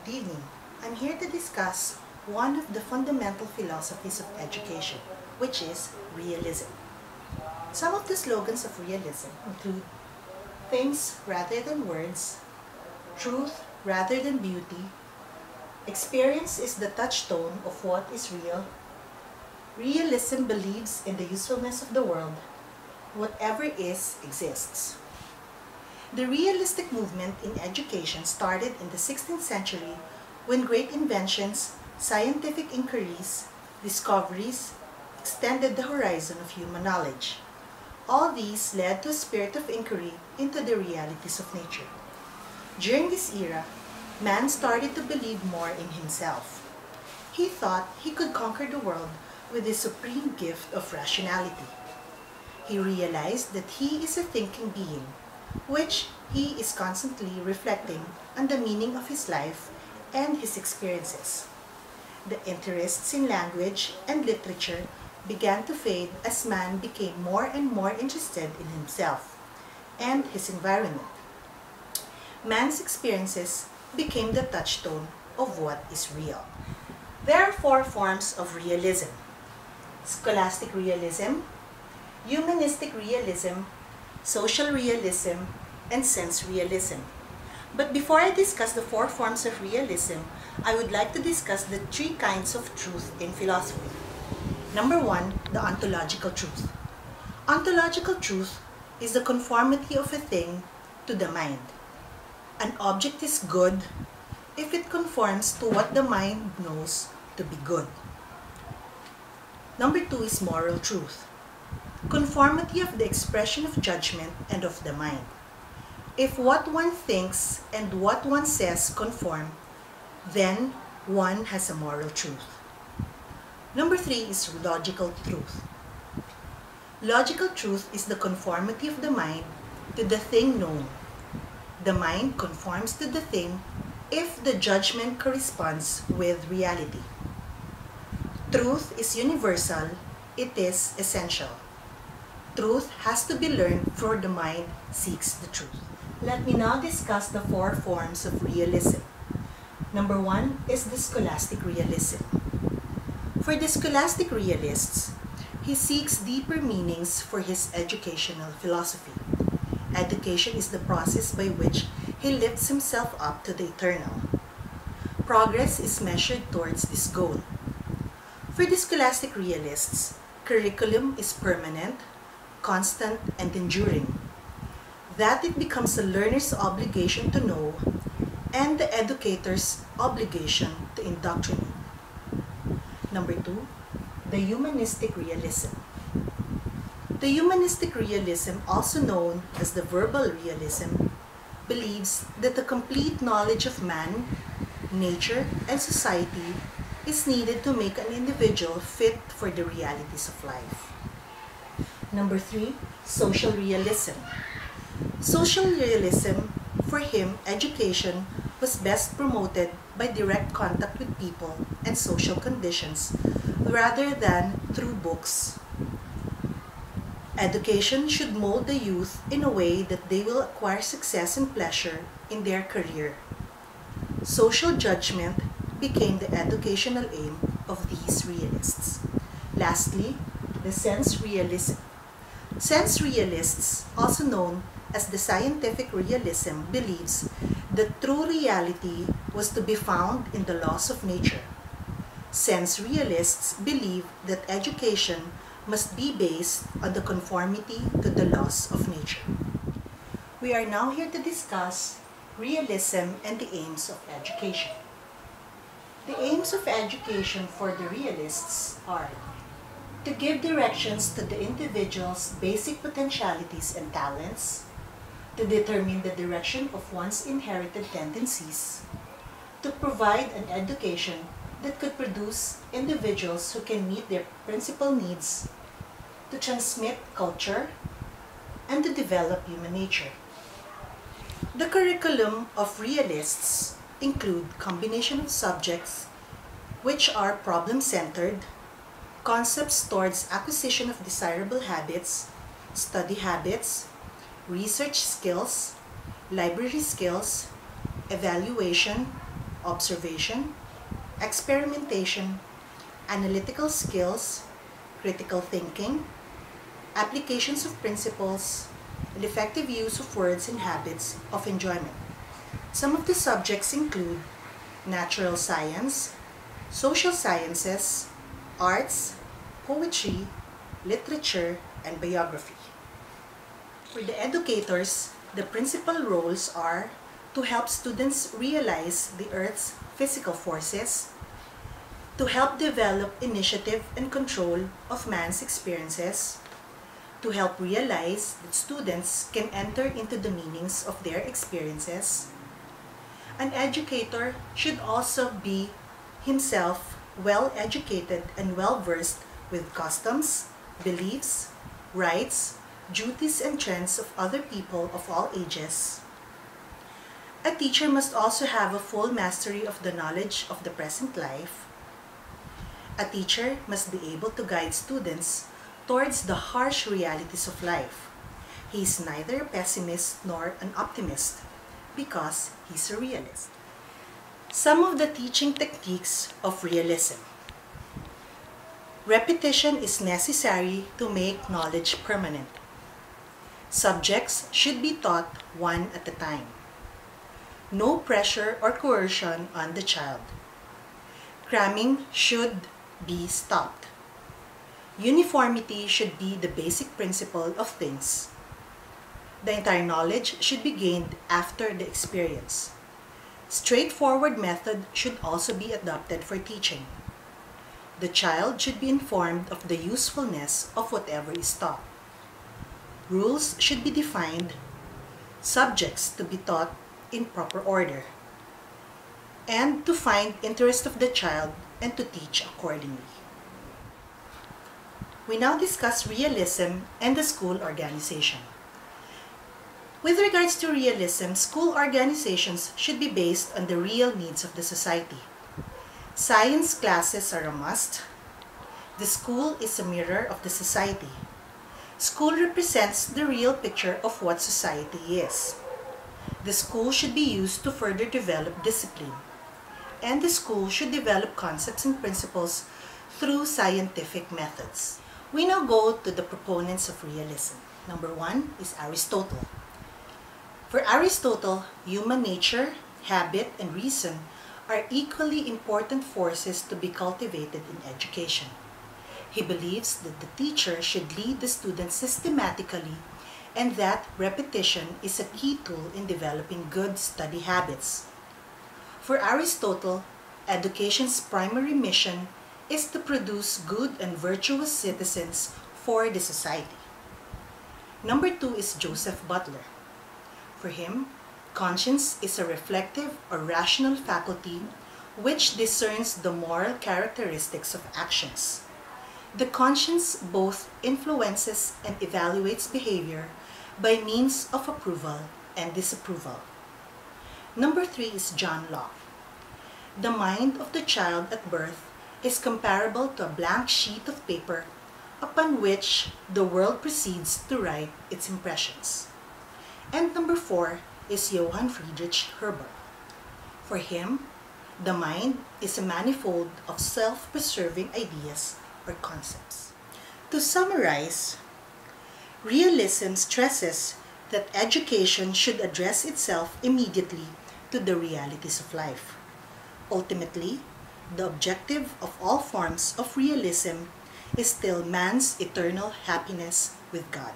Good evening. I'm here to discuss one of the fundamental philosophies of education, which is realism. Some of the slogans of realism include things rather than words, truth rather than beauty, experience is the touchstone of what is real, realism believes in the usefulness of the world, whatever is exists. The realistic movement in education started in the 16th century when great inventions, scientific inquiries, discoveries extended the horizon of human knowledge. All these led to a spirit of inquiry into the realities of nature. During this era, man started to believe more in himself. He thought he could conquer the world with the supreme gift of rationality. He realized that he is a thinking being, which he is constantly reflecting on the meaning of his life and his experiences. The interests in language and literature began to fade as man became more and more interested in himself and his environment. Man's experiences became the touchstone of what is real. There are four forms of realism: scholastic realism, humanistic realism, social realism, and sense realism. But before I discuss the four forms of realism, I would like to discuss the three kinds of truth in philosophy. Number one, the ontological truth. Ontological truth is the conformity of a thing to the mind. An object is good if it conforms to what the mind knows to be good. Number two is moral truth. Conformity of the expression of judgment and of the mind. If what one thinks and what one says conform, then one has a moral truth. Number three is logical truth. Logical truth is the conformity of the mind to the thing known. The mind conforms to the thing if the judgment corresponds with reality. Truth is universal, it is essential. Truth has to be learned, for the mind seeks the truth. Let me now discuss the four forms of realism. Number one is the scholastic realism. For the scholastic realists, he seeks deeper meanings for his educational philosophy. Education is the process by which he lifts himself up to the eternal. Progress is measured towards this goal. For the scholastic realists, curriculum is permanent, constant, and enduring, that it becomes the learner's obligation to know and the educator's obligation to indoctrinate. Number two, the humanistic realism. The humanistic realism, also known as the verbal realism, believes that the complete knowledge of man, nature, and society is needed to make an individual fit for the realities of life. Number three, social realism. Social realism, for him, education was best promoted by direct contact with people and social conditions rather than through books. Education should mold the youth in a way that they will acquire success and pleasure in their career. Social judgment became the educational aim of these realists. Lastly, the sense realism. Sense realists, also known as the scientific realism, believes that true reality was to be found in the laws of nature. Sense realists believe that education must be based on the conformity to the laws of nature. We are now here to discuss realism and the aims of education. The aims of education for the realists are to give directions to the individual's basic potentialities and talents, to determine the direction of one's inherited tendencies, to provide an education that could produce individuals who can meet their principal needs, to transmit culture, and to develop human nature. The curriculum of realists include combination of subjects which are problem-centered, concepts towards acquisition of desirable habits, study habits, research skills, library skills, evaluation, observation, experimentation, analytical skills, critical thinking, applications of principles, and effective use of words and habits of enjoyment. Some of the subjects include natural science, social sciences, arts, poetry, literature, and biography. For the educators, the principal roles are to help students realize the Earth's physical forces, to help develop initiative and control of man's experiences, to help realize that students can enter into the meanings of their experiences. An educator should also be himself well educated and well versed with customs, beliefs, rights, duties, and trends of other people of all ages. A teacher must also have a full mastery of the knowledge of the present life. A teacher must be able to guide students towards the harsh realities of life. He is neither a pessimist nor an optimist because he's a realist. Some of the teaching techniques of realism. Repetition is necessary to make knowledge permanent. Subjects should be taught one at a time. No pressure or coercion on the child. Cramming should be stopped. Uniformity should be the basic principle of things. The entire knowledge should be gained after the experience. Straightforward method should also be adopted for teaching. The child should be informed of the usefulness of whatever is taught. Rules should be defined, subjects to be taught in proper order, and to find interest of the child and to teach accordingly. We now discuss realism and the school organization. With regards to realism, school organizations should be based on the real needs of the society. Science classes are a must. The school is a mirror of the society. School represents the real picture of what society is. The school should be used to further develop discipline. And the school should develop concepts and principles through scientific methods. We now go to the proponents of realism. Number one is Aristotle. For Aristotle, human nature, habit, and reason are equally important forces to be cultivated in education. He believes that the teacher should lead the students systematically and that repetition is a key tool in developing good study habits. For Aristotle, education's primary mission is to produce good and virtuous citizens for the society. Number two is Joseph Butler. For him, conscience is a reflective or rational faculty which discerns the moral characteristics of actions. The conscience both influences and evaluates behavior by means of approval and disapproval. Number three is John Locke. The mind of the child at birth is comparable to a blank sheet of paper upon which the world proceeds to write its impressions. And number four is Johann Friedrich Herder. For him, the mind is a manifold of self-preserving ideas or concepts. To summarize, realism stresses that education should address itself immediately to the realities of life. Ultimately, the objective of all forms of realism is still man's eternal happiness with God.